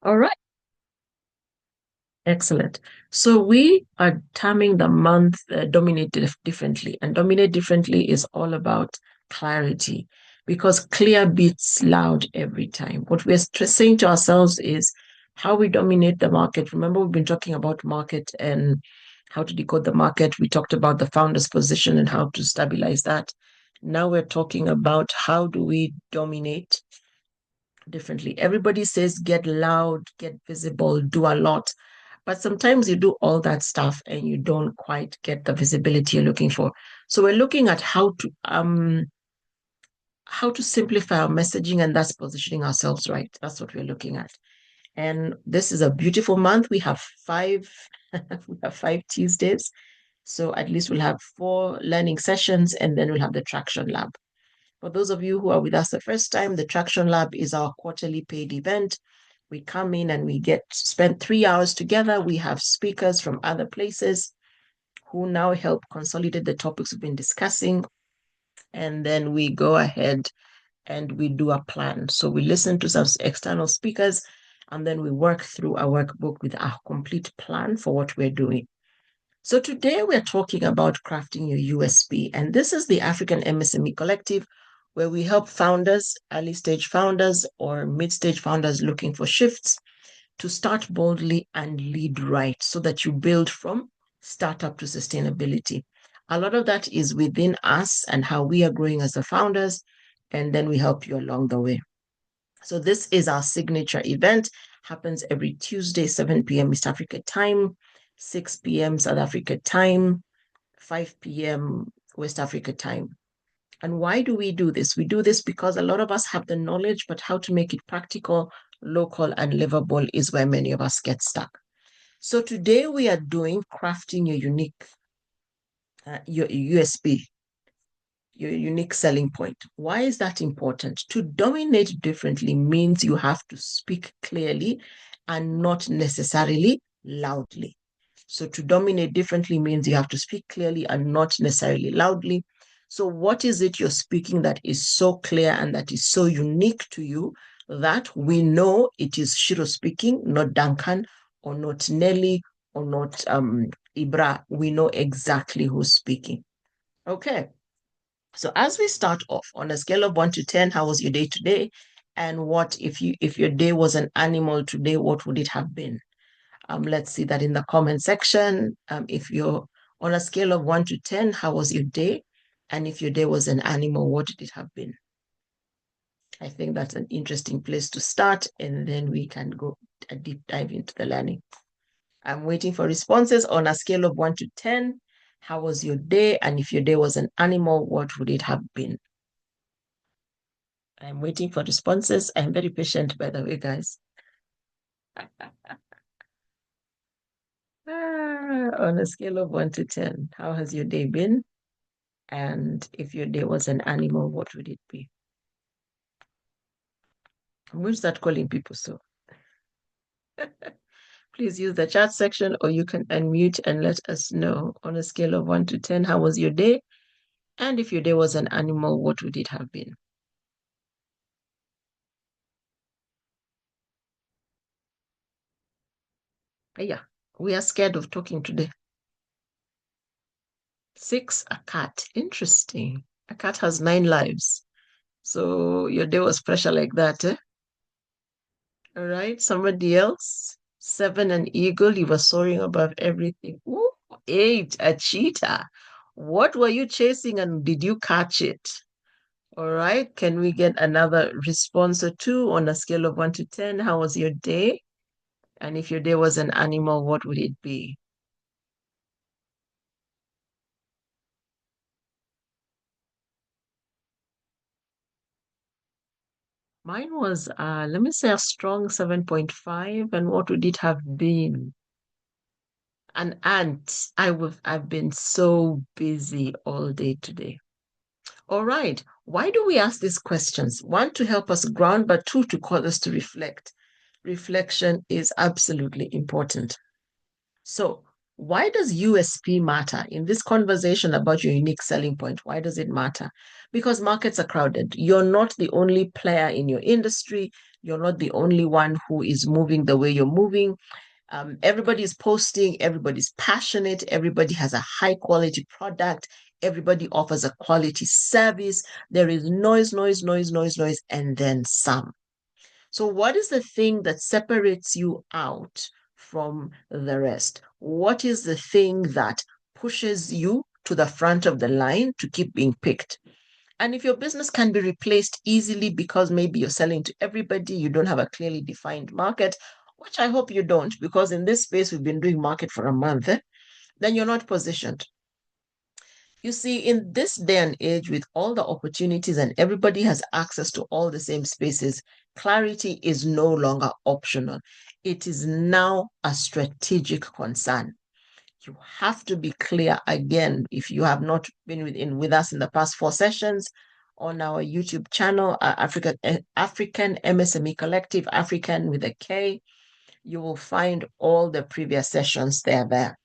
All right. Excellent. So we are terming the month dominate differently, and dominate differently is all about clarity because clear beats loud every time. What we're saying to ourselves is how we dominate the market. Remember, we've been talking about market and how to decode the market. We talked about the founder's position and how to stabilize that. Now we're talking about how do we dominate differently. Everybody says get loud, get visible, do a lot. But sometimes you do all that stuff and you don't quite get the visibility you're looking for. So we're looking at how to simplify our messaging, and that's positioning ourselves right. That's what we're looking at. And this is a beautiful month. We have five we have 5 Tuesdays. So at least we'll have 4 learning sessions and then we'll have the traction lab. For those of you who are with us the first time, the Traction Lab is our quarterly paid event. We come in and we get spend 3 hours together. We have speakers from other places who now help consolidate the topics we've been discussing. And then we go ahead and we do a plan. So we listen to some external speakers and then we work through a workbook with a complete plan for what we're doing. So today we're talking about crafting your USP, and this is the African MSME Collective, where we help founders, early stage founders or mid stage founders looking for shifts to start boldly and lead right so that you build from startup to sustainability. A lot of that is within us and how we are growing as the founders, and then we help you along the way. So this is our signature event, happens every Tuesday, 7 p.m. East Africa time, 6 p.m. South Africa time, 5 p.m. West Africa time. And why do we do this? We do this because a lot of us have the knowledge, but how to make it practical, local, and livable is where many of us get stuck. So today we are doing crafting your unique, your USP, your unique selling point. Why is that important? To dominate differently means you have to speak clearly and not necessarily loudly. So to dominate differently means you have to speak clearly and not necessarily loudly. So what is it you're speaking that is so clear and that is so unique to you that we know it is Shiro speaking, not Duncan or not Nelly or not Ibra. We know exactly who's speaking. Okay. So as we start off on a scale of 1 to 10, how was your day today? And what if your day was an animal today, what would it have been? Let's see that in the comment section. If you're on a scale of 1 to 10, how was your day? And if your day was an animal, what did it have been? I think that's an interesting place to start, and then we can go a deep dive into the learning. I'm waiting for responses on a scale of 1 to 10. How was your day? And if your day was an animal, what would it have been? I'm waiting for responses. I'm very patient, by the way, guys. On a scale of 1 to 10, how has your day been? And if your day was an animal, what would it be? I'm going to start calling people, so please use the chat section or you can unmute and let us know on a scale of 1 to 10, how was your day? And if your day was an animal, what would it have been? Yeah, we are scared of talking today. 6, a cat. Interesting. A cat has 9 lives. So your day was pressure like that, eh? All right, somebody else. 7, an eagle. You were soaring above everything. Ooh, 8, a cheetah. What were you chasing and did you catch it? All right, can we get another response or two on a scale of 1 to 10? How was your day? And if your day was an animal, what would it be? Mine was, let me say, a strong 7.5. And what would it have been? An ant. I've been so busy all day today. All right. Why do we ask these questions? One, to help us ground, but two, to call us to reflect. Reflection is absolutely important. So, why does USP matter in this conversation about your unique selling point? Why does it matter? Because markets are crowded. You're not the only player in your industry. You're not the only one who is moving the way you're moving. Everybody's posting, everybody's passionate, everybody has a high quality product, everybody offers a quality service. There is noise, noise, noise, noise, noise, and then some. So, what is the thing that separates you out from the rest? What is the thing that pushes you to the front of the line to keep being picked? And if your business can be replaced easily because maybe you're selling to everybody, you don't have a clearly defined market, which I hope you don't, because in this space we've been doing market for a month, then you're not positioned. You see, in this day and age, with all the opportunities and everybody has access to all the same spaces, clarity is no longer optional. It is now a strategic concern. You have to be clear again. If you have not been with us in the past 4 sessions on our YouTube channel, African MSME Collective, African with a K, you will find all the previous sessions there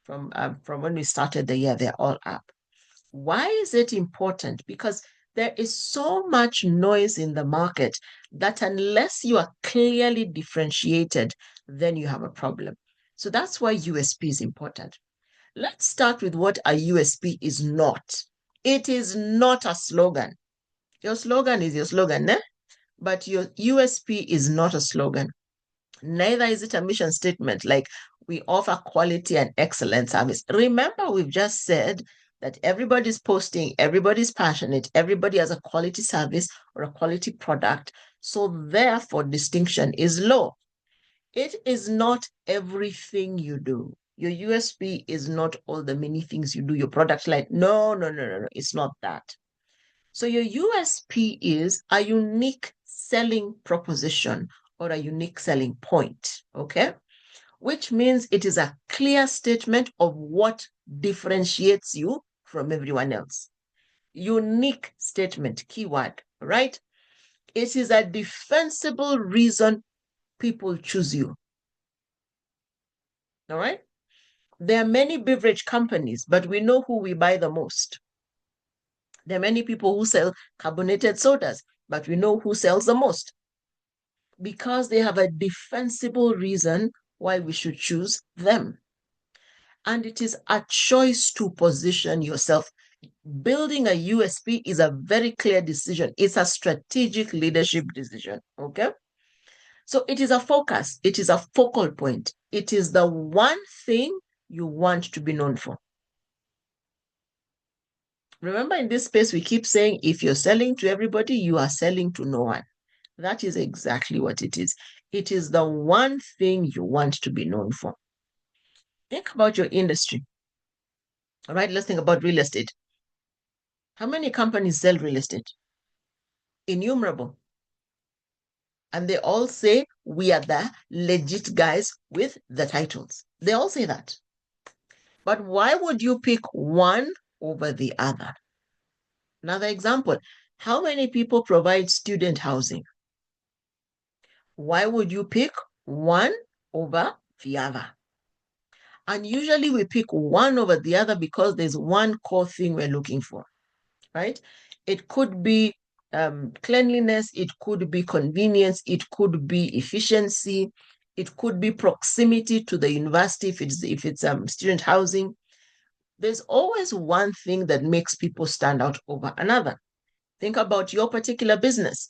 from when we started the year. They're all up. Why is it important? Because there is so much noise in the market that unless you are clearly differentiated, then you have a problem. So that's why USP is important. Let's start with what a USP is not. It is not a slogan. Your slogan is your slogan, eh? But your USP is not a slogan. Neither is it a mission statement like we offer quality and excellent service. Remember, we've just said that everybody's posting, everybody's passionate, everybody has a quality service or a quality product. So therefore, distinction is low. It is not everything you do. Your USP is not all the many things you do, your product line. No, no, no, no, no. It's not that. So your USP is a unique selling proposition or a unique selling point, okay? Which means it is a clear statement of what differentiates you from everyone else. Unique statement, keyword, right? It is a defensible reason people choose you. All right? There are many beverage companies, but we know who we buy the most. There are many people who sell carbonated sodas, but we know who sells the most. Because they have a defensible reason why we should choose them. And it is a choice to position yourself. Building a USP is a very clear decision. It's a strategic leadership decision, okay? So it is a focus. It is a focal point. It is the one thing you want to be known for. Remember, in this space, we keep saying, if you're selling to everybody, you are selling to no one. That is exactly what it is. It is the one thing you want to be known for. Think about your industry. All right, let's think about real estate. How many companies sell real estate? Innumerable. And they all say, we are the legit guys with the titles. They all say that. But why would you pick one over the other? Another example, how many people provide student housing? Why would you pick one over the other? And usually we pick one over the other because there's one core thing we're looking for, right? It could be cleanliness, it could be convenience, it could be efficiency, it could be proximity to the university if it's student housing. There's always one thing that makes people stand out over another. Think about your particular business.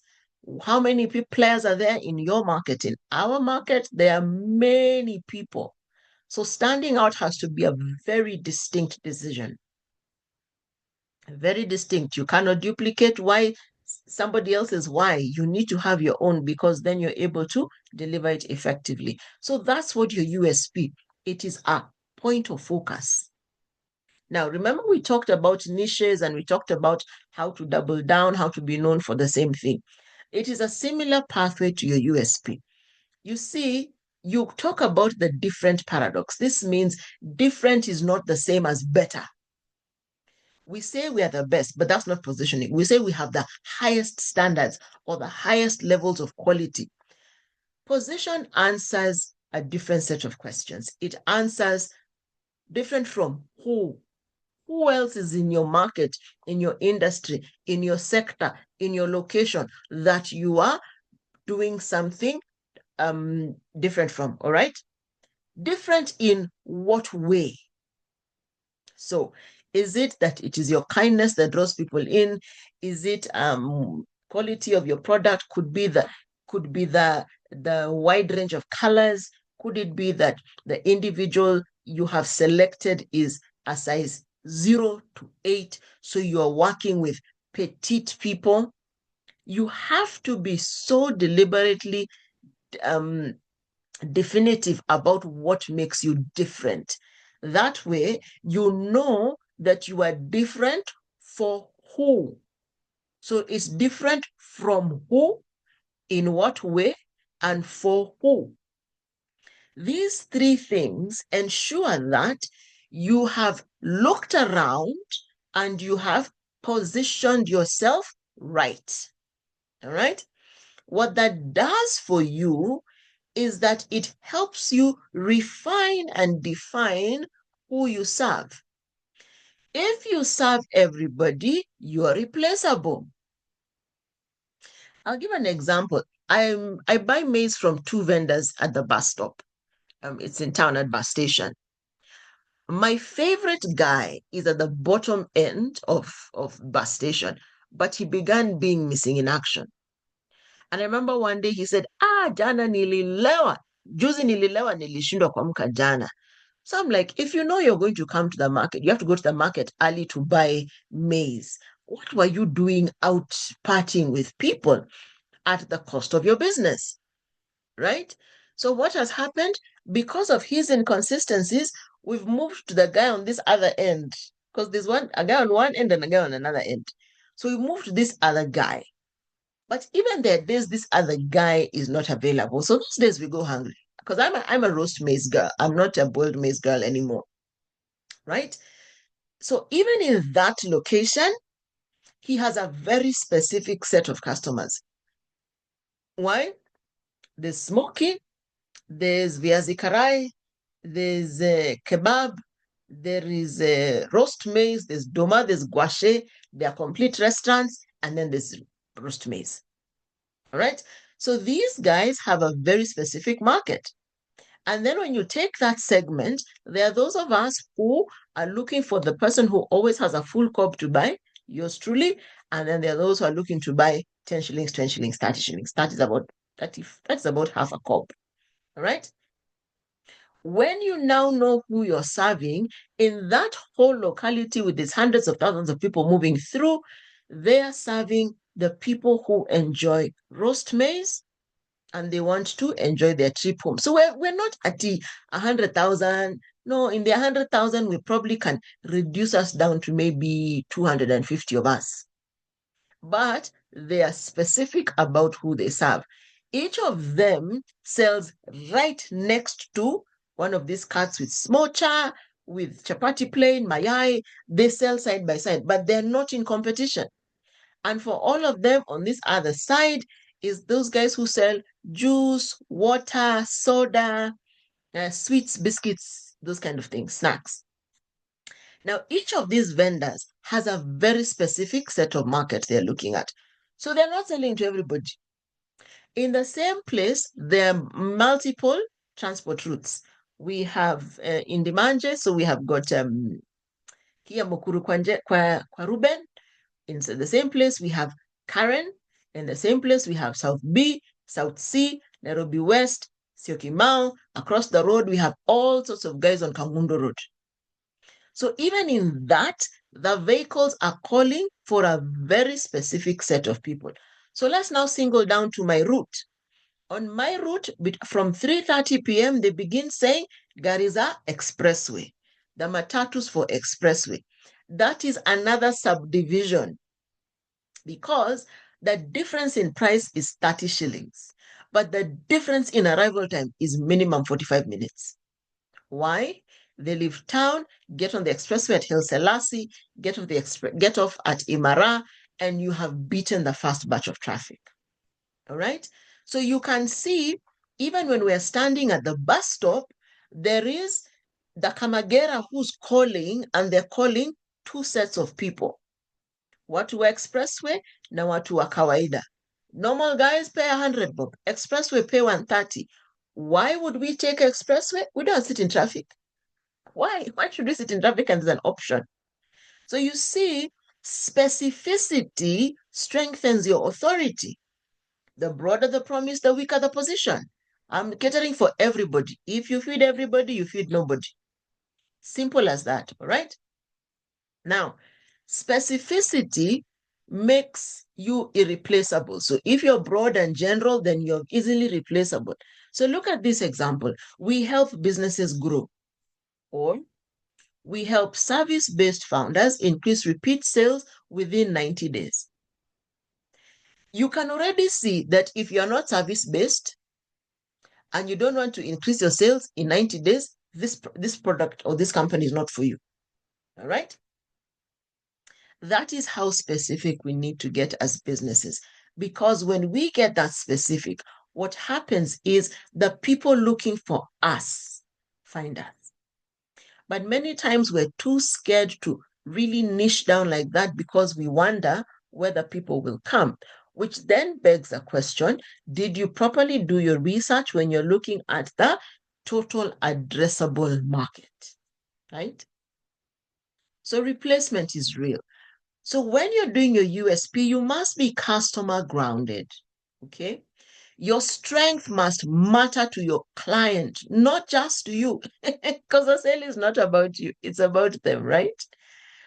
How many players are there in your market? In our market, there are many people. So standing out has to be a very distinct decision. Very distinct. You cannot duplicate why somebody else's why. You need to have your own because then you're able to deliver it effectively. So that's what your USP. It is a point of focus. Now, remember we talked about niches and we talked about how to double down, how to be known for the same thing. It is a similar pathway to your USP. You see, you talk about the different paradox. This means different is not the same as better. We say we are the best, but that's not positioning. We say we have the highest standards or the highest levels of quality. Position answers a different set of questions. It answers different from who. Who else is in your market, in your industry, in your sector, in your location that you are doing something different from, all right? Different in what way? So is it that it is your kindness that draws people in? Is it quality of your product? Could be the wide range of colors? Could it be that the individual you have selected is a size 0 to 8, so you are working with petite people? You have to be so deliberately definitive about what makes you different. That way, you know that you are different for who. So it's different from who, in what way, and for who. These three things ensure that you have looked around and you have positioned yourself right. All right? What that does for you is that it helps you refine and define who you serve. If you serve everybody, you are replaceable. I'll give an example. I buy maize from two vendors at the bus stop. It's in town at bus station. My favorite guy is at the bottom end of bus station, but he began being missing in action. And I remember one day he said, jana nililewa. Juzi nililewa, nilishindwa kuamka jana. So I'm like, if you know you're going to come to the market, you have to go to the market early to buy maize. What were you doing out partying with people at the cost of your business? Right? So what has happened? Because of his inconsistencies, we've moved to the guy on this other end. Because there's a guy on one end and a guy on another end. So we moved to this other guy. But even there, this other guy is not available. So those days we go hungry. Because I'm a roast maize girl. I'm not a boiled maize girl anymore. Right? So even in that location, he has a very specific set of customers. Why? There's smoky, there's viazi karai, there's kebab, there is roast maize, there's doma, there's guache, there are complete restaurants, and then there's roast maize. All right? So these guys have a very specific market. And then when you take that segment, there are those of us who are looking for the person who always has a full cob to buy, yours truly. And then there are those who are looking to buy 10 shillings, 20 shillings, 30 shillings. That's about half a cob. All right. When you now know who you're serving in that whole locality with these hundreds of thousands of people moving through, they are serving the people who enjoy roast maize, and they want to enjoy their trip home. So we're not at the 100,000. No, in the 100,000, we probably can reduce us down to maybe 250 of us. But they are specific about who they serve. Each of them sells right next to one of these carts with smocha, with chapati plain, mayai. They sell side by side, but they're not in competition. And for all of them on this other side is those guys who sell juice, water, soda, sweets, biscuits, those kind of things, snacks. Now, each of these vendors has a very specific set of market they're looking at. So they're not selling to everybody. In the same place, there are multiple transport routes. We have Indimanje, so we have got here Mukuru kwa Ruben. In the same place, we have Karen. In the same place, we have South B, South C, Nairobi West, Syokimau. Across the road, we have all sorts of guys on Kangundo Road. So even in that, the vehicles are calling for a very specific set of people. So let's now single down to my route. On my route, from 3:30 p.m., they begin saying Gariza Expressway, the matatus for Expressway. That is another subdivision because the difference in price is 30 shillings, but the difference in arrival time is minimum 45 minutes. Why? They leave town, get on the expressway at Hill Selassie, get off at Imara, and you have beaten the first batch of traffic. All right? So you can see, even when we're standing at the bus stop, there is the Kamagera who's calling, and they're calling two sets of people. Watu wa expressway na watu wa kawaida. Normal guys pay 100 bob. Expressway pay 130. Why would we take expressway? We don't sit in traffic. Why? Why should we sit in traffic and there's an option? So you see, specificity strengthens your authority. The broader the promise, the weaker the position. I'm catering for everybody. If you feed everybody, you feed nobody. Simple as that, all right? Now, specificity makes you irreplaceable. So if you're broad and general, then you're easily replaceable. So look at this example. We help businesses grow, or we help service-based founders increase repeat sales within 90 days. You can already see that if you're not service-based and you don't want to increase your sales in 90 days, this product or this company is not for you. All right? That is how specific we need to get as businesses. Because when we get that specific, what happens is the people looking for us find us. But many times we're too scared to really niche down like that because we wonder whether people will come, which then begs the question, did you properly do your research when you're looking at the total addressable market, right? So replacement is real. So when you're doing your USP, you must be customer grounded, okay? Your strength must matter to your client, not just to you, because the sale is not about you, it's about them, right?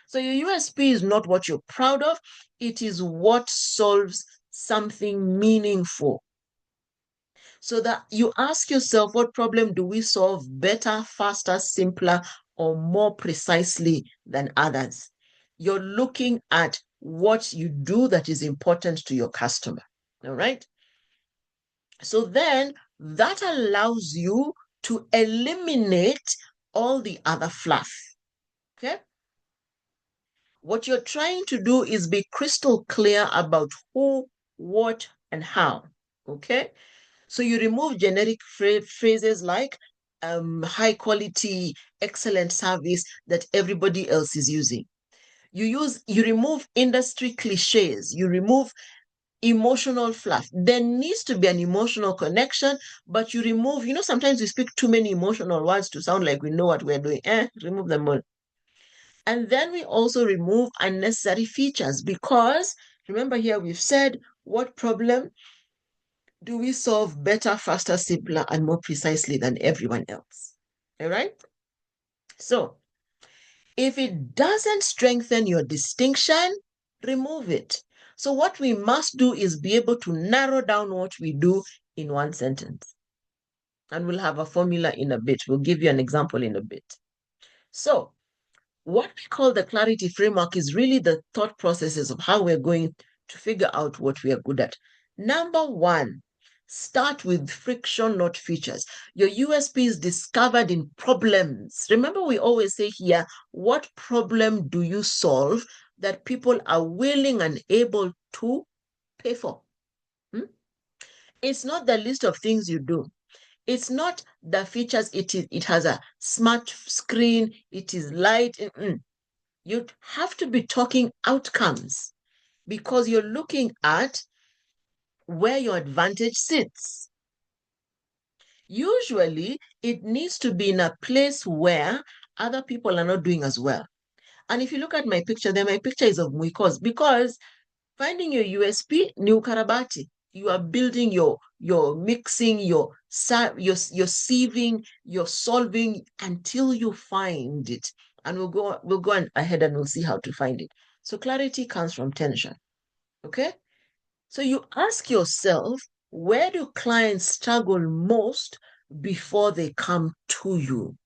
So your USP is not what you're proud of, it is what solves something meaningful. So that you ask yourself, what problem do we solve better, faster, simpler, or more precisely than others? You're looking at what you do that is important to your customer, all right? So then that allows you to eliminate all the other fluff, okay? What you're trying to do is be crystal clear about who, what, and how, okay? So you remove generic phrases like high quality, excellent service that everybody else is using. You remove industry cliches, you remove emotional fluff. There needs to be an emotional connection, but you remove, sometimes we speak too many emotional words to sound like we know what we're doing. Remove them all. And then we also remove unnecessary features because remember here we've said what problem do we solve better, faster, simpler, and more precisely than everyone else? All right? So if it doesn't strengthen your distinction, remove it. So what we must do is be able to narrow down what we do in one sentence. And we'll have a formula in a bit. We'll give you an example in a bit. So what we call the clarity framework is really the thought processes of how we're going to figure out what we are good at. Number one, start with friction, not features. Your USP is discovered in problems. Remember, we always say here, what problem do you solve that people are willing and able to pay for? It's not the list of things you do. It's not the features. It has a smart screen. It is light. You have to be talking outcomes because you're looking at where your advantage sits. Usually, it needs to be in a place where other people are not doing as well. And if you look at my picture, then my picture is of Muikos because finding your USP, new karabati. You are building your mixing, your sieving, your solving until you find it. And we'll go ahead and we'll see how to find it. So clarity comes from tension. Okay? So you ask yourself, where do clients struggle most before they come to you?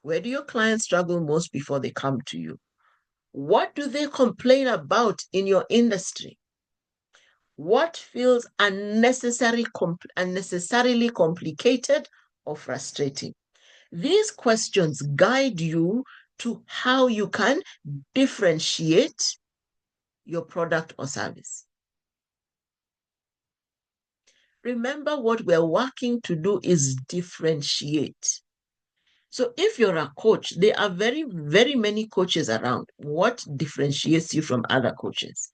Where do your clients struggle most before they come to you? What do they complain about in your industry? What feels unnecessarily complicated or frustrating? These questions guide you to how you can differentiate your product or service. Remember, what we're working to do is differentiate. So if you're a coach, there are very, very many coaches around. What differentiates you from other coaches?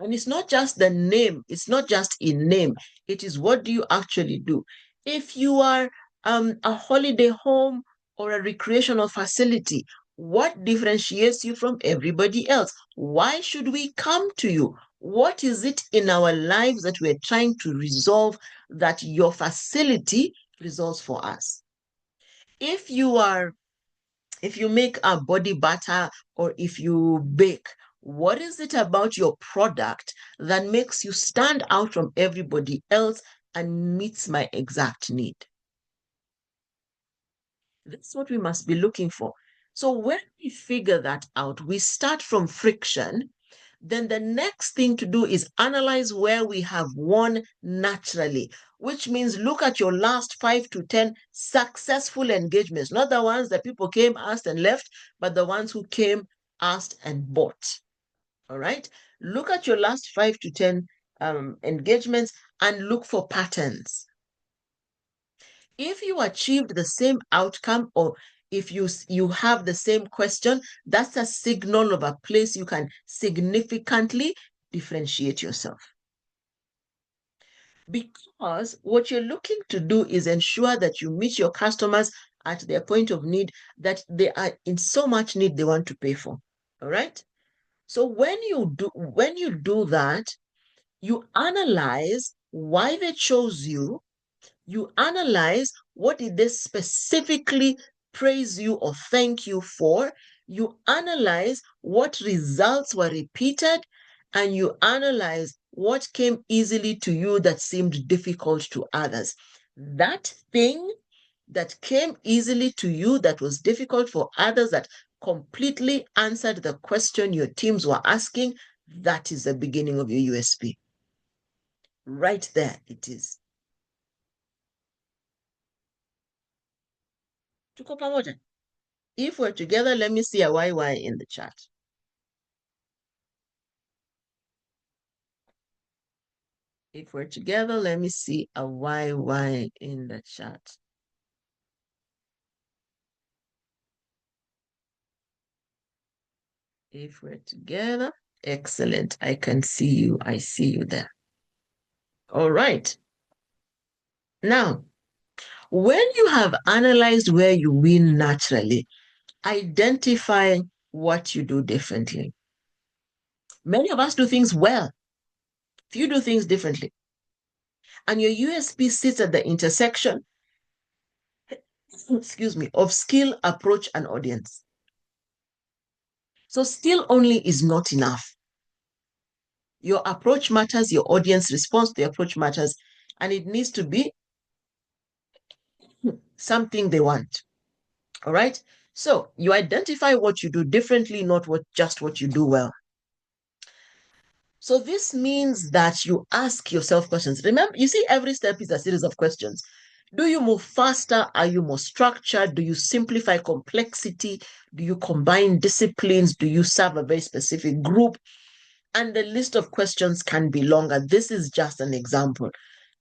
And it's not just the name, it's not just in name, it is what do you actually do. If you are a holiday home or a recreational facility, what differentiates you from everybody else? Why should we come to you? What is it in our lives that we're trying to resolve that your facility resolves for us? If you are if you make a body butter or if you bake, what is it about your product that makes you stand out from everybody else and meets my exact need? That's what we must be looking for. So when we figure that out, we start from friction. Then the next thing to do is analyze where we have won naturally, which means look at your last 5 to 10 successful engagements, not the ones that people came, asked, and left, but the ones who came, asked, and bought. All right. Look at your last 5 to 10 engagements and look for patterns. If you achieved the same outcome or if you have the same question, that's a signal of a place you can significantly differentiate yourself. Because what you're looking to do is ensure that you meet your customers at their point of need, that they are in so much need they want to pay for. All right. So when you do that, you analyze why they chose you. You analyze what did they specifically praise you or thank you for. You analyze what results were repeated, and you analyze what came easily to you that seemed difficult to others. That thing that came easily to you that was difficult for others, that completely answered the question your teams were asking, that is the beginning of your USP. Right there it is. Tuko pamoja? If we're together, let me see a YY in the chat. If we're together, let me see a YY in the chat. If we're together, excellent. I can see you. I see you there. All right. Now, when you have analyzed where you win naturally, identify what you do differently. Many of us do things well. Few do things differently. And your USP sits at the intersection, excuse me, of skill, approach, and audience. So skill only is not enough. Your approach matters, your audience response to the approach matters, and it needs to be something they want. All right. So you identify what you do differently, not just what you do well. So this means that you ask yourself questions. Remember, you see, every step is a series of questions. Do you move faster? Are you more structured? Do you simplify complexity? Do you combine disciplines? Do you serve a very specific group? And the list of questions can be longer. This is just an example.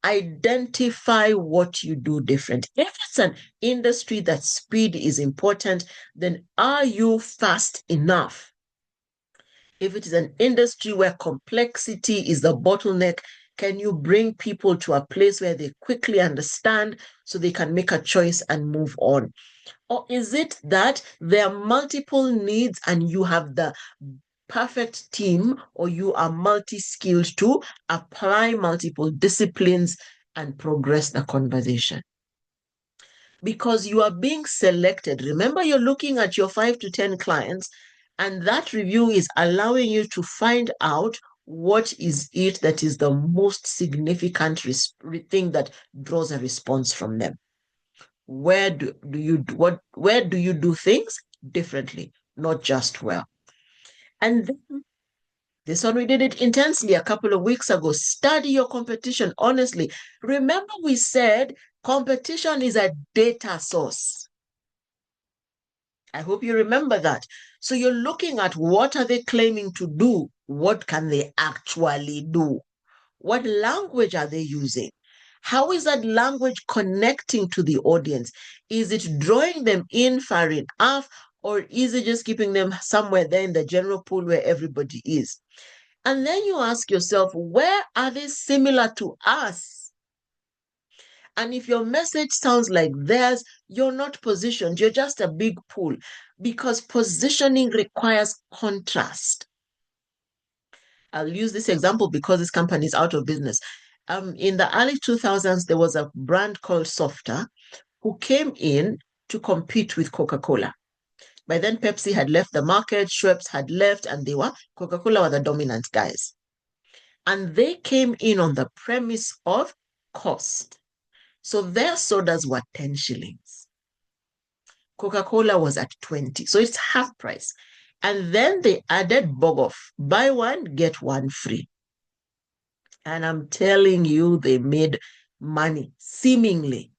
Identify what you do different. If it's an industry that speed is important, then are you fast enough? If it is an industry where complexity is the bottleneck, can you bring people to a place where they quickly understand so they can make a choice and move on? Or is it that there are multiple needs and you have the perfect team, or you are multi-skilled to apply multiple disciplines and progress the conversation? Because you are being selected. Remember, you're looking at your 5 to 10 clients, and that review is allowing you to find out what is it that is the most significant thing that draws a response from them. Where do you do things differently, not just well? And then this one, we did it intensely a couple of weeks ago. Study your competition honestly. Remember, we said competition is a data source. I hope you remember that. So you're looking at what are they claiming to do? What can they actually do? What language are they using? How is that language connecting to the audience? Is it drawing them in far enough, or is it just keeping them somewhere there in the general pool where everybody is? And then you ask yourself, where are they similar to us? And if your message sounds like theirs, you're not positioned. You're just a big pool because positioning requires contrast. I'll use this example because this company is out of business. In the early 2000s, there was a brand called Softer who came in to compete with Coca-Cola. By then, Pepsi had left the market, Schweppes had left, and Coca-Cola were the dominant guys. And they came in on the premise of cost. So their sodas were 10 shillings. Coca-Cola was at 20. So it's half price. And then they added Bogoff, buy one, get one free. And I'm telling you, they made money, seemingly.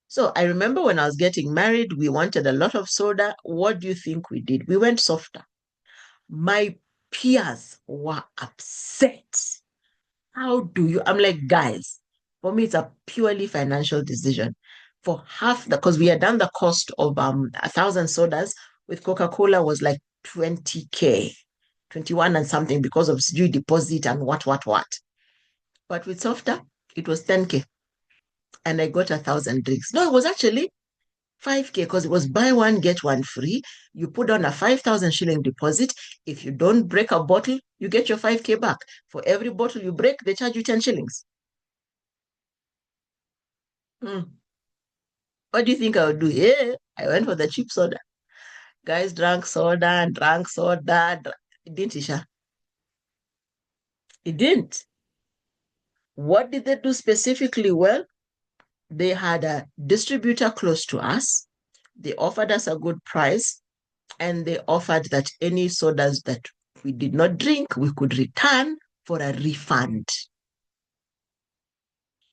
So I remember when I was getting married, we wanted a lot of soda. What do you think we did? We went Softer. My peers were upset. How do you? I'm like, guys, for me, it's a purely financial decision. For half the, because we had done the cost of 1,000 sodas with Coca-Cola was like 20K, 21 and something because of due deposit and what. But with Softer, it was 10K. And I got 1,000 drinks. No, it was actually 5K because it was buy one, get one free. You put on a 5,000 shilling deposit. If you don't break a bottle, you get your 5K back. For every bottle you break, they charge you 10 shillings. Hmm. What do you think I would do? Yeah, I went for the cheap soda. Guys drank soda and drank soda. It didn't, Isha. It didn't. What did they do specifically? Well, they had a distributor close to us. They offered us a good price. And they offered that any sodas that we did not drink, we could return for a refund.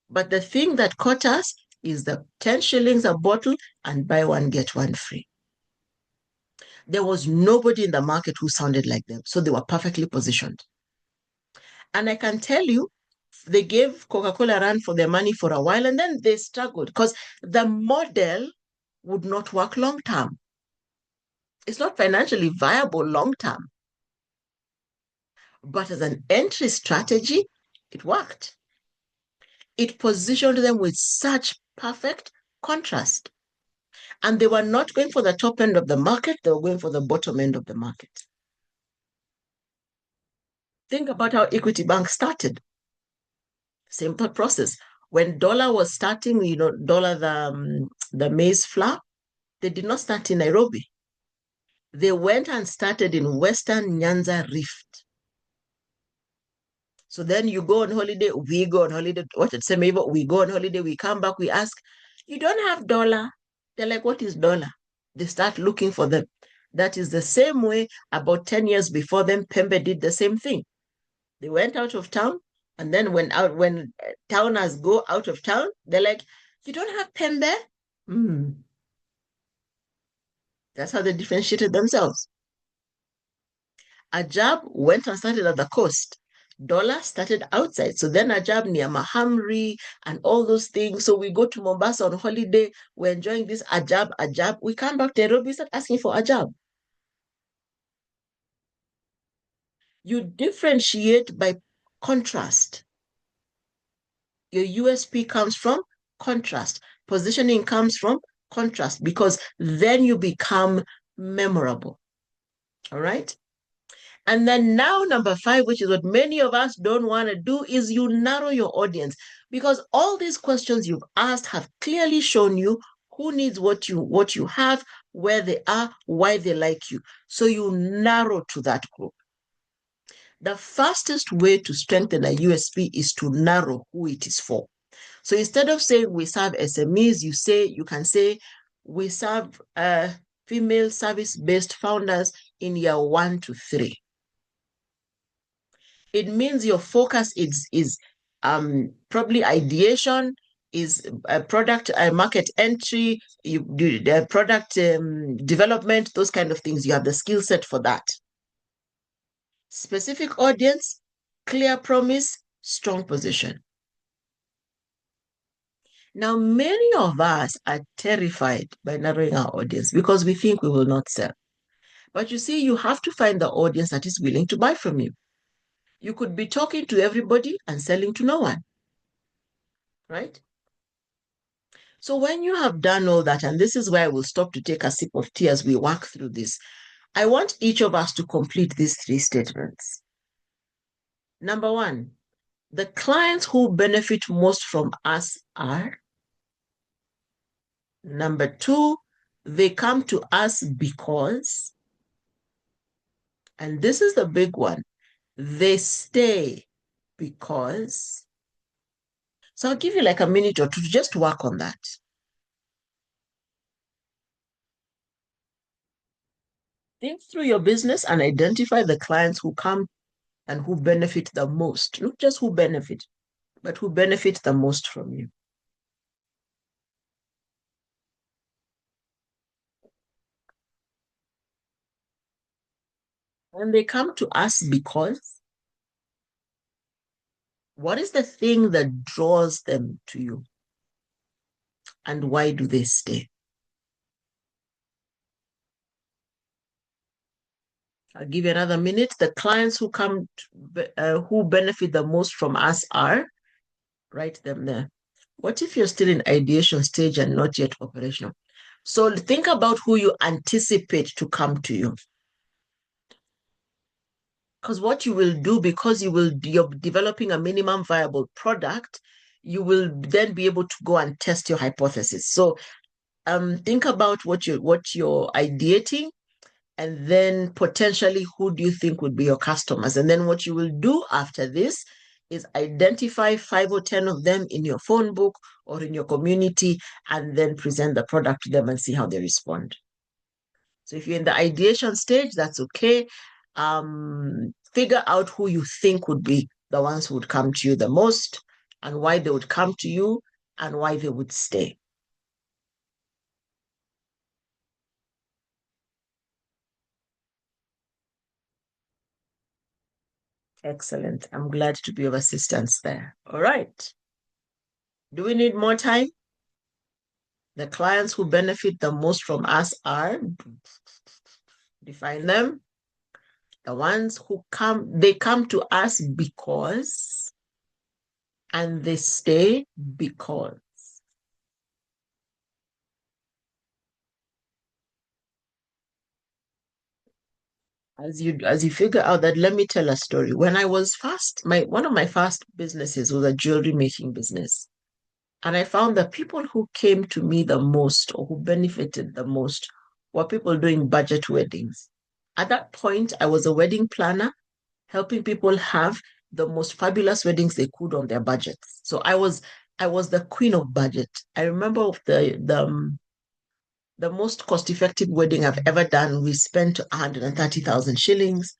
But the thing that caught us is the 10 shillings a bottle and buy one, get one free. There was nobody in the market who sounded like them. So they were perfectly positioned. And I can tell you, they gave Coca-Cola a run for their money for a while and then they struggled because the model would not work long term. It's not financially viable long term. But as an entry strategy, it worked. It positioned them with such perfect contrast. And they were not going for the top end of the market, they were going for the bottom end of the market. Think about how Equity Bank started. Simple process. When dollar was starting, dollar the maize flour, they did not start in Nairobi. They went and started in Western Nyanza Rift. So then you go on holiday, we go on holiday. What it say, maybe we go on holiday, we come back, we ask, you don't have dollar. They're like, what is dollar? They start looking for them. That is the same way about 10 years before them, Pembe did the same thing. They went out of town, and then when towners go out of town, they're like, you don't have Pembe? Hmm. That's how they differentiated themselves. Ajab went and started at the coast. Dollar started outside. So then Ajab near Mahamri and all those things. So we go to Mombasa on holiday. We're enjoying this Ajab. We come back to Nairobi, start asking for Ajab. You differentiate by contrast. Your USP comes from contrast. Positioning comes from contrast because then you become memorable. All right. And then now, number 5, which is what many of us don't want to do, is you narrow your audience because all these questions you've asked have clearly shown you who needs what you have, where they are, why they like you. So you narrow to that group. The fastest way to strengthen a USP is to narrow who it is for. So instead of saying we serve SMEs, you can say we serve female service-based founders in year 1 to 3. It means your focus is probably ideation, is a product, a market entry, you do the product development, those kind of things. You have the skill set for that. Specific audience, clear promise, strong position. Now, many of us are terrified by narrowing our audience because we think we will not sell. But you see, you have to find the audience that is willing to buy from you. You could be talking to everybody and selling to no one, right? So when you have done all that, and this is where I will stop to take a sip of tea as we walk through this, I want each of us to complete these three statements. Number one, the clients who benefit most from us are. Number two, they come to us because, and this is the big one, they stay because. So I'll give you like a minute or two to just work on that. Think through your business and identify the clients who come and who benefit the most, not just who benefit, but who benefit the most from you. And they come to us because what is the thing that draws them to you? And why do they stay? I'll give you another minute. The clients who come, who benefit the most from us are, write them there. What if you're still in ideation stage and not yet operational? So think about who you anticipate to come to you. Because what you will do, because you're developing a minimum viable product, you will then be able to go and test your hypothesis. So think about what you're ideating, and then potentially who do you think would be your customers. And then what you will do after this is identify 5 or 10 of them in your phone book or in your community, and then present the product to them and see how they respond. So if you're in the ideation stage, that's okay. Figure out who you think would be the ones who would come to you the most, and why they would come to you, and why they would stay. Excellent. I'm glad to be of assistance there. All right. Do we need more time? The clients who benefit the most from us are, define them. The ones who they come to us because, and they stay because. As you figure out that, let me tell a story. When I was one of my first businesses was a jewelry making business. And I found that people who came to me the most, or who benefited the most, were people doing budget weddings. At that point, I was a wedding planner, helping people have the most fabulous weddings they could on their budgets. So I was the queen of budget. I remember the most cost-effective wedding I've ever done. We spent 130,000 shillings.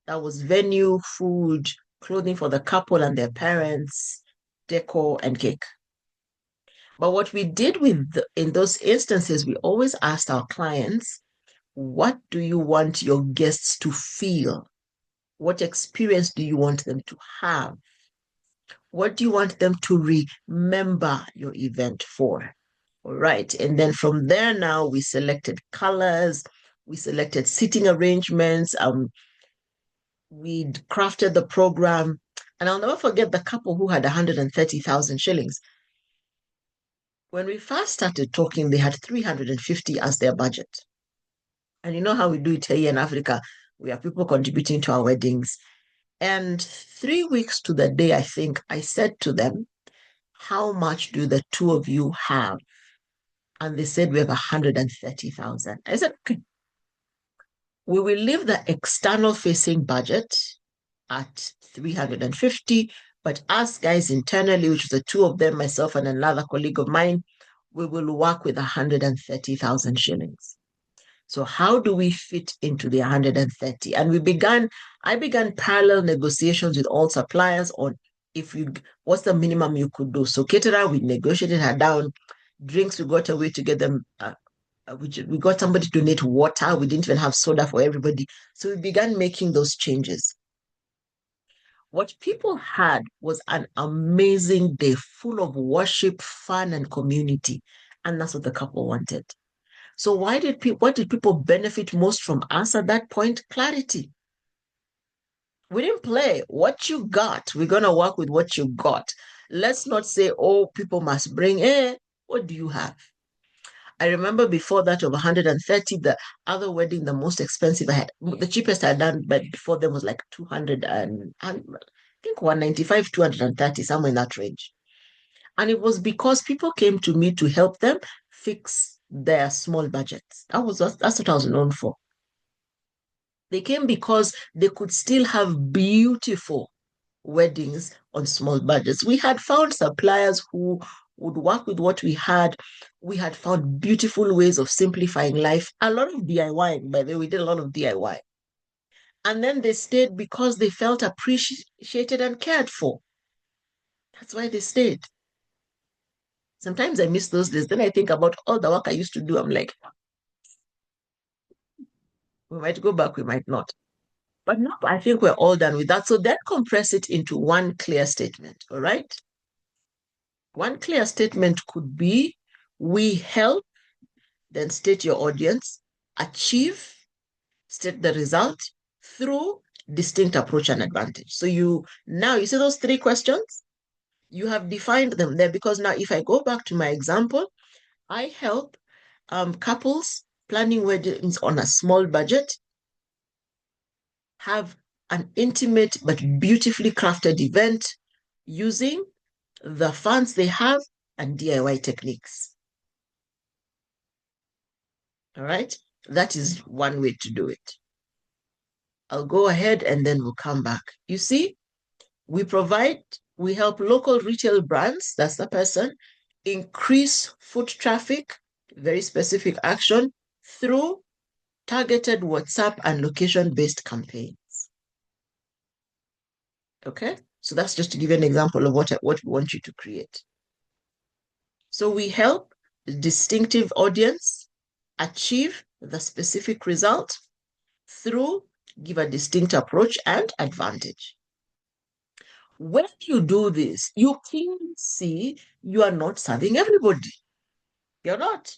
That was venue, food, clothing for the couple and their parents, decor, and cake. But what we did in those instances, we always asked our clients, what do you want your guests to feel? What experience do you want them to have? What do you want them to remember your event for? All right. And then from there, now we selected colors, we selected seating arrangements, we crafted the program. And I'll never forget the couple who had 130,000 shillings. When we first started talking, they had 350 as their budget. And you know how we do it here in Africa. We have people contributing to our weddings. And 3 weeks to the day, I think, I said to them, how much do the two of you have? And they said, we have 130,000. I said, okay, we will leave the external facing budget at 350, but us guys internally, which is the two of them, myself and another colleague of mine, we will work with 130,000 shillings. So how do we fit into the 130? And I began parallel negotiations with all suppliers on what's the minimum you could do. So caterer, we negotiated her down. Drinks, we got a way to get them. We got somebody to donate water. We didn't even have soda for everybody. So we began making those changes. What people had was an amazing day full of worship, fun, and community. And that's what the couple wanted. So what did people benefit most from us at that point? Clarity. We didn't play. What you got, we're going to work with what you got. Let's not say, oh, people must bring, what do you have? I remember before that of 130, the other wedding, the most expensive I had, the cheapest I had done, but before them was like 200 and I think 195, 230, somewhere in that range. And it was because people came to me to help them fix their small budgets. That's what I was known for. They came because they could still have beautiful weddings on small budgets. We had found suppliers who would work with what we had. We had found beautiful ways of simplifying life. A lot of DIY, by the way, we did a lot of DIY. And then they stayed because they felt appreciated and cared for. That's why they stayed. Sometimes I miss those days. Then I think about all the work I used to do. I'm like, we might go back, we might not. But no, I think we're all done with that. So then compress it into one clear statement. All right. One clear statement could be we help, then state your audience, achieve, state the result through distinct approach and advantage. So you see those three questions? You have defined them there because now if I go back to my example, I help couples planning weddings on a small budget have an intimate but beautifully crafted event using the funds they have and DIY techniques. All right. That is one way to do it. I'll go ahead and then we'll come back. You see, we help local retail brands, that's the person, increase foot traffic, very specific action, through targeted WhatsApp and location-based campaigns. Okay? So that's just to give you an example of what we want you to create. So we help the distinctive audience achieve the specific result through give a distinct approach and advantage. When you do this, you can see you are not serving everybody. You're not.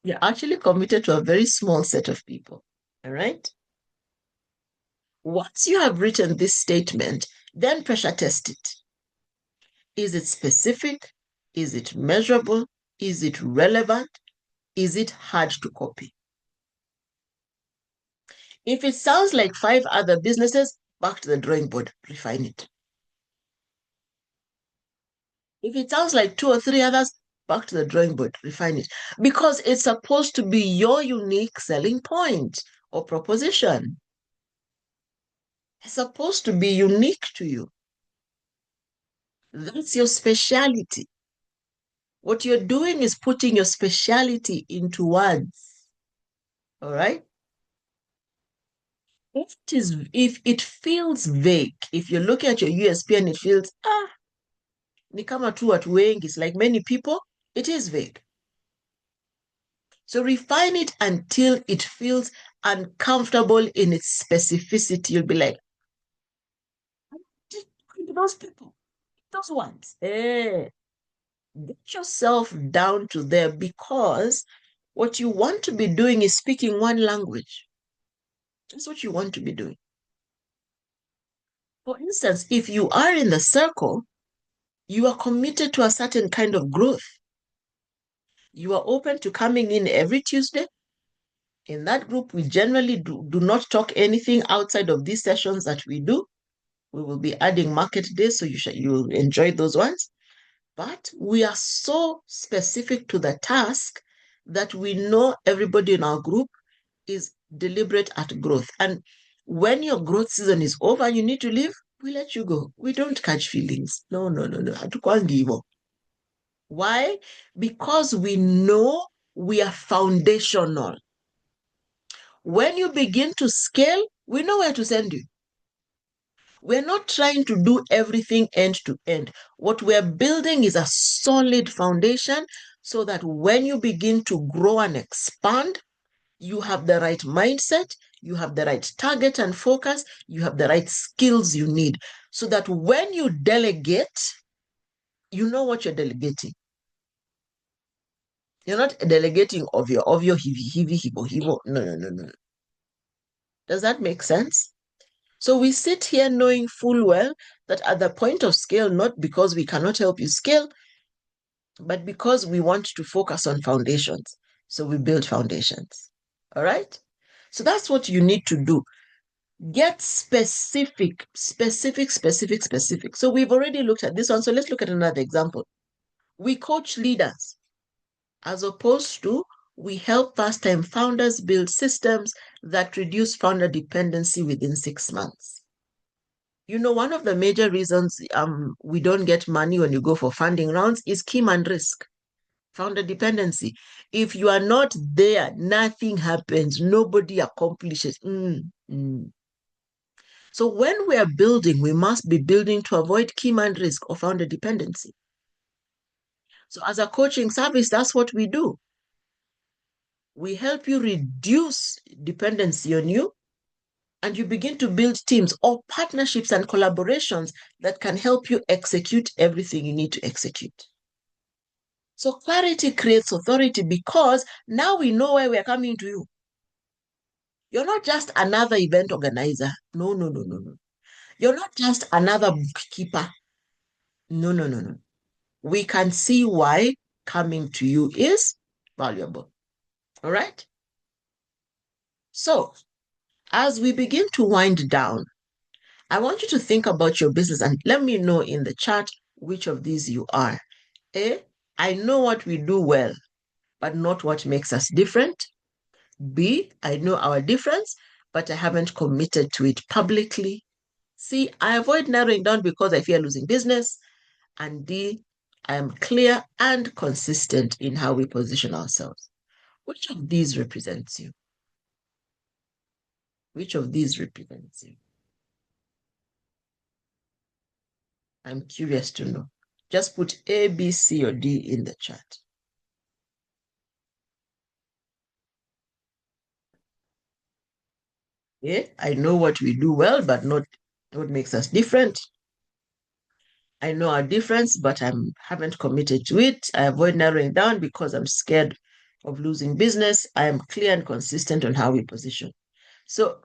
You're actually committed to a very small set of people. All right? Once you have written this statement, then pressure test it. Is it specific? Is it measurable? Is it relevant? Is it hard to copy? If it sounds like 5 other businesses, back to the drawing board, refine it. If it sounds like 2 or 3 others, back to the drawing board, refine it. Because it's supposed to be your unique selling point or proposition. It's supposed to be unique to you. That's your speciality. What you're doing is putting your speciality into words. All right? If it feels vague, if you look at your USP and it feels, ni kama tu watu wengi, it's like many people, it is vague. So refine it until it feels uncomfortable in its specificity. You'll be like, those people, those ones. Get yourself down to there because what you want to be doing is speaking one language. That's what you want to be doing. For instance, if you are in the circle, you are committed to a certain kind of growth. You are open to coming in every Tuesday. In that group, we generally do not talk anything outside of these sessions that we do. We will be adding market days, so you'll enjoy those ones. But we are so specific to the task that we know everybody in our group is deliberate at growth. And when your growth season is over and you need to leave, we let you go. We don't catch feelings. No. Why? Because we know we are foundational. When you begin to scale, we know where to send you. We're not trying to do everything end to end. What we're building is a solid foundation so that when you begin to grow and expand, you have the right mindset, you have the right target and focus, you have the right skills you need so that when you delegate, you know what you're delegating. You're not delegating of your hivi hivi hibo hibo. No. Does that make sense? So we sit here knowing full well that at the point of scale, not because we cannot help you scale, but because we want to focus on foundations. So we build foundations. All right? So that's what you need to do. Get specific, specific, specific, specific. So we've already looked at this one. So let's look at another example. We coach leaders as opposed to we help first-time founders build systems that reduce founder dependency within 6 months. You know, one of the major reasons we don't get money when you go for funding rounds is key man risk, founder dependency. If you are not there, nothing happens. Nobody accomplishes. So when we are building, we must be building to avoid key man risk or founder dependency. So as a coaching service, that's what we do. We help you reduce dependency on you, and you begin to build teams or partnerships and collaborations that can help you execute everything you need to execute. So clarity creates authority because now we know why we're coming to you. You're not just another event organizer. No, no, no, no, no. You're not just another bookkeeper. No, no, no, no. We can see why coming to you is valuable. All right? So, as we begin to wind down, I want you to think about your business and let me know in the chat which of these you are. A, I know what we do well, but not what makes us different. B, I know our difference, but I haven't committed to it publicly. C, I avoid narrowing down because I fear losing business. And D, I am clear and consistent in how we position ourselves. Which of these represents you? Which of these represents you? I'm curious to know. Just put A, B, C, or D in the chat. Yeah, I know what we do well, but not what makes us different. I know our difference, but I haven't committed to it. I avoid narrowing down because I'm scared of losing business. I am clear and consistent on how we position. So,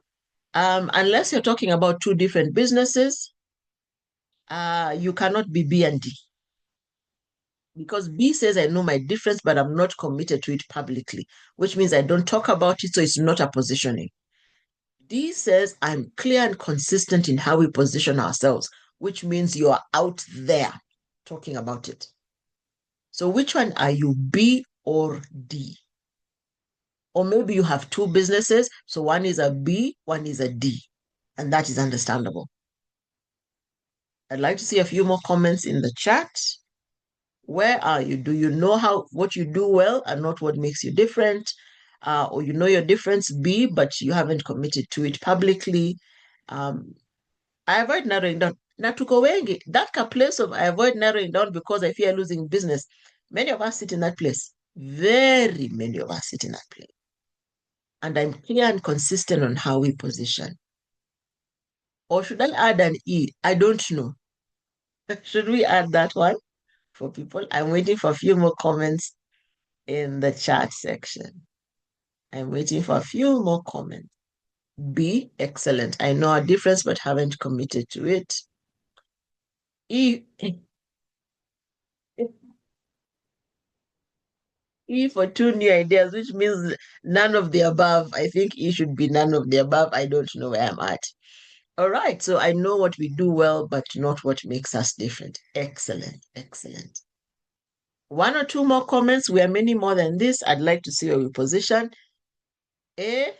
unless you're talking about two different businesses, you cannot be B and D because B says I know my difference, but I'm not committed to it publicly, which means I don't talk about it, so it's not a positioning. D says I'm clear and consistent in how we position ourselves, which means you are out there talking about it. So which one are you, B or D? Or maybe you have two businesses, so one is a B, one is a D, and that is understandable. I'd like to see a few more comments in the chat. Where are you? Do you know what you do well and not what makes you different? Or you know your difference, B, but you haven't committed to it publicly. I avoid narrowing down. Na tuko wengi. That place of I avoid narrowing down because I fear losing business. Many of us sit in that place. Very many of us sit in that place. And I'm clear and consistent on how we position. Or should I add an E? I don't know. Should we add that one for people? I'm waiting for a few more comments in the chat section. I'm waiting for a few more comments. B, excellent. I know a difference, but haven't committed to it. E, E for two new ideas, which means none of the above. I think E should be none of the above. I don't know where I'm at. All right. So I know what we do well, but not what makes us different. Excellent. Excellent. One or two more comments. We are many more than this. I'd like to see where we position. A,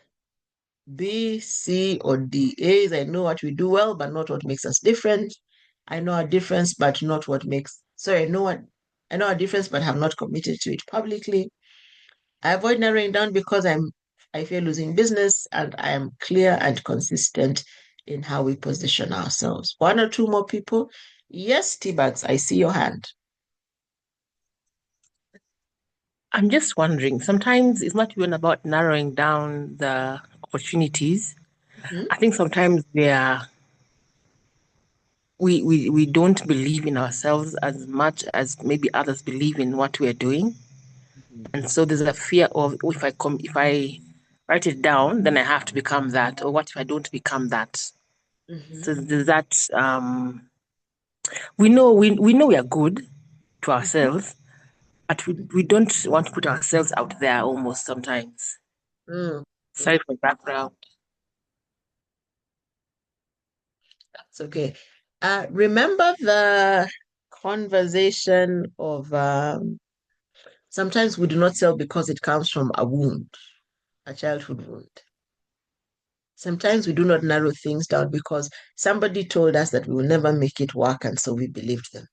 B, C, or D. A is I know what we do well, but not what makes us different. I know our difference, but not what makes. Sorry, I know our difference, but have not committed to it publicly. I avoid narrowing down because I fear losing business, and I am clear and consistent in how we position ourselves. One or two more people. Yes, T-Bags, I see your hand. I'm just wondering, sometimes it's not even about narrowing down the opportunities. Mm-hmm. I think sometimes we don't believe in ourselves as much as maybe others believe in what we're doing. And so there's a fear of oh, if I write it down, then I have to become that. Or what if I don't become that? Mm-hmm. So there's that we know we are good to Mm-hmm. ourselves, but we don't want to put ourselves out there almost sometimes. Mm. Sorry for background. It's okay. Remember the conversation of sometimes we do not sell because it comes from a wound, a childhood wound. Sometimes we do not narrow things down because somebody told us that we will never make it work, and so we believed them.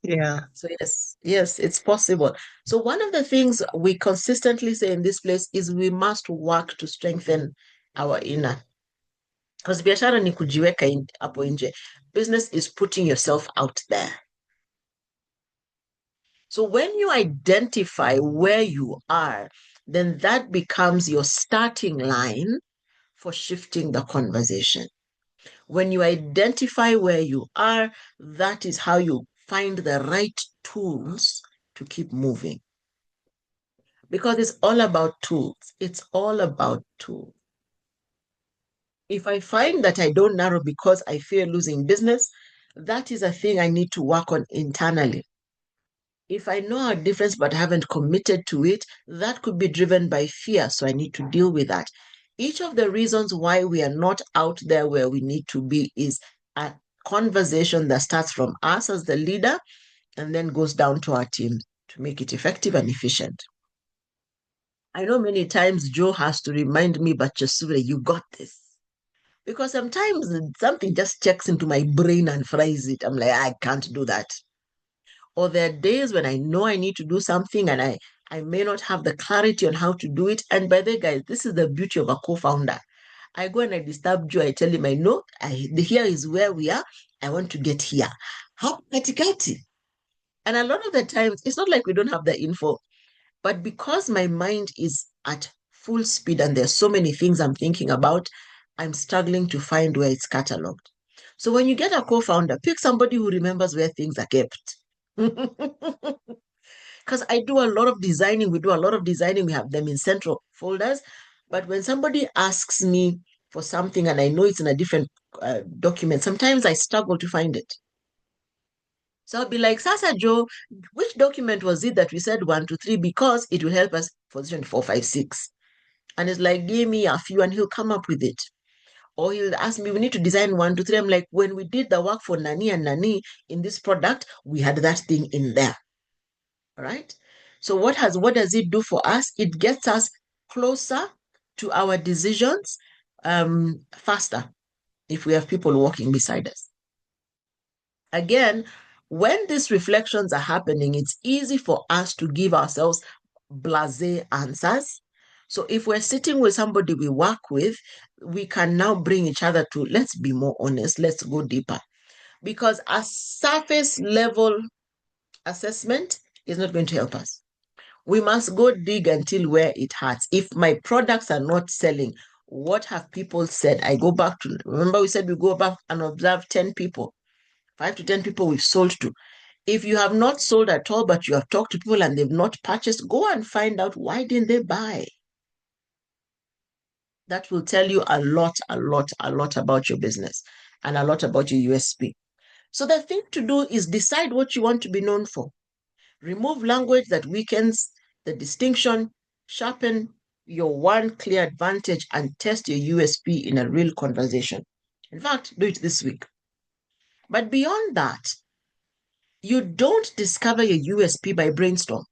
Yeah. So yes, yes, it's possible. So one of the things we consistently say in this place is we must work to strengthen our inner. Because biashara ni kujiweka hapo nje. Business is putting yourself out there. So when you identify where you are, then that becomes your starting line for shifting the conversation. When you identify where you are, that is how you find the right tools to keep moving. Because it's all about tools. It's all about tools. If I find that I don't narrow because I fear losing business, that is a thing I need to work on internally. If I know a difference but haven't committed to it, that could be driven by fear. So I need to deal with that. Each of the reasons why we are not out there where we need to be is a conversation that starts from us as the leader and then goes down to our team to make it effective and efficient. I know many times Joe has to remind me, but Chesure, you got this. Because sometimes something just checks into my brain and fries it. I'm like, I can't do that. Or there are days when I know I need to do something and I may not have the clarity on how to do it. And by the way, guys, this is the beauty of a co-founder. I go and I disturb Joe. I tell him, I know here is where we are. I want to get here. How katikati? And a lot of the times, it's not like we don't have the info, but because my mind is at full speed and there's so many things I'm thinking about, I'm struggling to find where it's cataloged. So when you get a co-founder, pick somebody who remembers where things are kept. Because I do a lot of designing, we do a lot of designing, we have them in central folders. But when somebody asks me for something and I know it's in a different document, sometimes I struggle to find it. So I'll be like, Sasa Joe, which document was it that we said 1, 2, 3? Because it will help us position 4, 5, 6. And it's like, give me a few and he'll come up with it. Or he'll ask me, we need to design 1, 2, 3. I'm like, when we did the work for Nani and Nani in this product, we had that thing in there. All right. So what does it do for us? It gets us closer to our decisions faster if we have people walking beside us. Again, when these reflections are happening, it's easy for us to give ourselves blasé answers. So if we're sitting with somebody we work with, we can now bring each other to let's be more honest, let's go deeper. Because a surface level assessment is not going to help us. We must go dig until where it hurts. If my products are not selling, what have people said? I go back to, remember we said we go back and observe 10 people, 5 to 10 people we've sold to. If you have not sold at all, but you have talked to people and they've not purchased, go and find out why didn't they buy. That will tell you a lot, a lot, a lot about your business and a lot about your USP. So the thing to do is decide what you want to be known for. Remove language that weakens the distinction, sharpen your one clear advantage, and test your USP in a real conversation. In fact, do it this week. But beyond that, you don't discover your USP by brainstorm.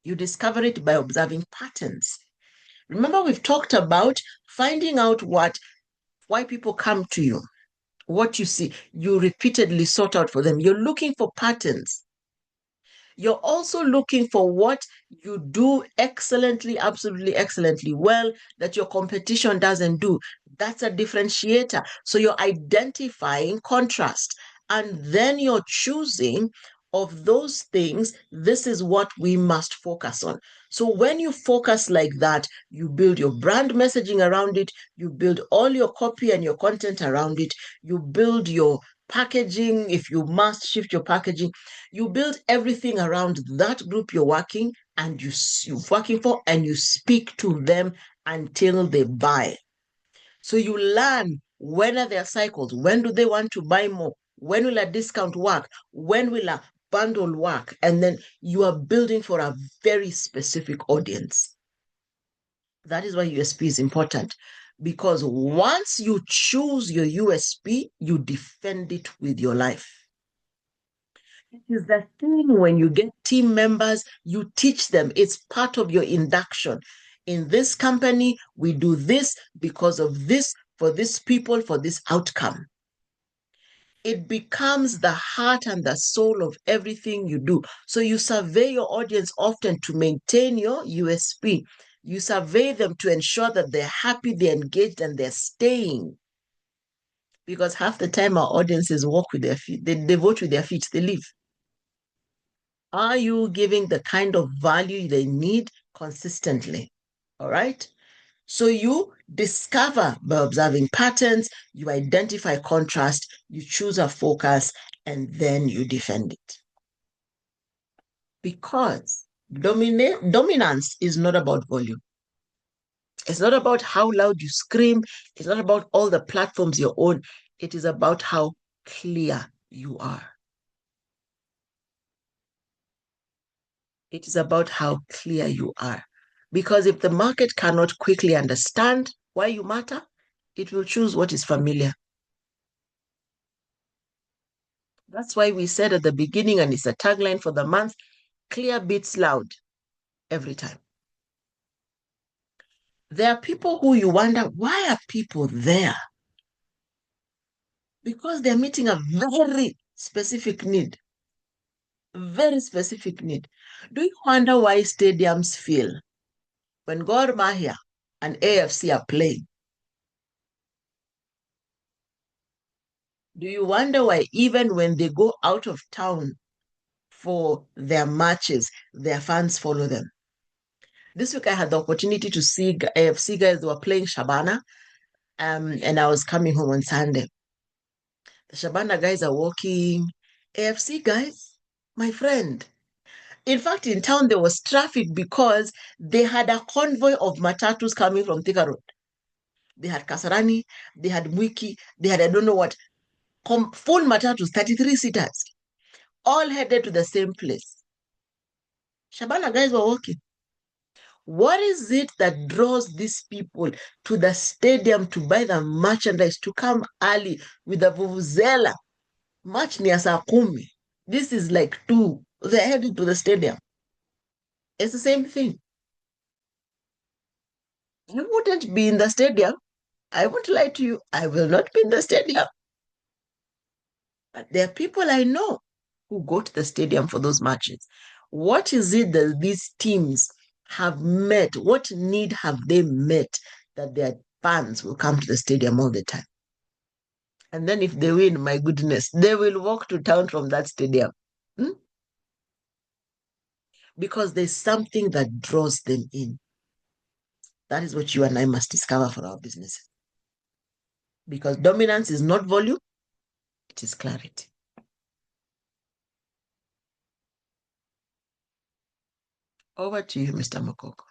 You discover it by observing patterns. Remember, we've talked about finding out why people come to you, what you see, you repeatedly sort out for them. You're looking for patterns. You're also looking for what you do excellently, absolutely excellently well that your competition doesn't do. That's a differentiator. So you're identifying contrast and then you're choosing of those things. This is what we must focus on. So when you focus like that, you build your brand messaging around it, you build all your copy and your content around it, you build your packaging. If you must shift your packaging, you build everything around that group you're working and you're working for, and you speak to them until they buy. So you learn When are their cycles? When do they want to buy more? When will a discount work? When will a bundle work? And then you are building for a very specific audience. That is why USP is important, because once you choose your USP, you defend it with your life. It is the thing when you get team members, you teach them. It's part of your induction. In this company, we do this because of this, for these people, for this outcome. It becomes the heart and the soul of everything you do. So you survey your audience often to maintain your USP. You survey them to ensure that they're happy, they're engaged, and they're staying. Because half the time our audiences walk with their feet, they vote with their feet, they leave. Are you giving the kind of value they need consistently? All right. So you discover by observing patterns, you identify contrast, you choose a focus, and then you defend it. Because dominance is not about volume. It's not about how loud you scream. It's not about all the platforms you own. It is about how clear you are. It is about how clear you are. Because if the market cannot quickly understand why you matter, it will choose what is familiar. That's why we said at the beginning, and it's a tagline for the month, clear beats loud every time. There are people who you wonder, why are people there? Because they're meeting a very specific need. Very specific need. Do you wonder why stadiums fill when Gor Mahia and AFC are playing? Do you wonder why even when they go out of town for their matches, their fans follow them? This week I had the opportunity to see AFC guys who were playing Shabana, and I was coming home on Sunday. The Shabana guys are walking. AFC guys, my friend. In fact, in town there was traffic because they had a convoy of matatus coming from Thika Road. They had Kasarani, they had Mwiki, they had I don't know what, full matatus, 33 seaters, all headed to the same place. Shabana guys were walking. What is it that draws these people to the stadium to buy the merchandise, to come early with the vuvuzela? Match ni saa kumi. This is like 2. They're heading to the stadium. It's the same thing. You wouldn't be in the stadium. I won't lie to you. I will not be in the stadium. But there are people I know who go to the stadium for those matches. What is it that these teams have met? What need have they met that their fans will come to the stadium all the time? And then if they win, my goodness, they will walk to town from that stadium. Hmm? Because there's something that draws them in. That is what you and I must discover for our businesses. Because dominance is not volume, it is clarity. Over to you, Mr. Mokoko.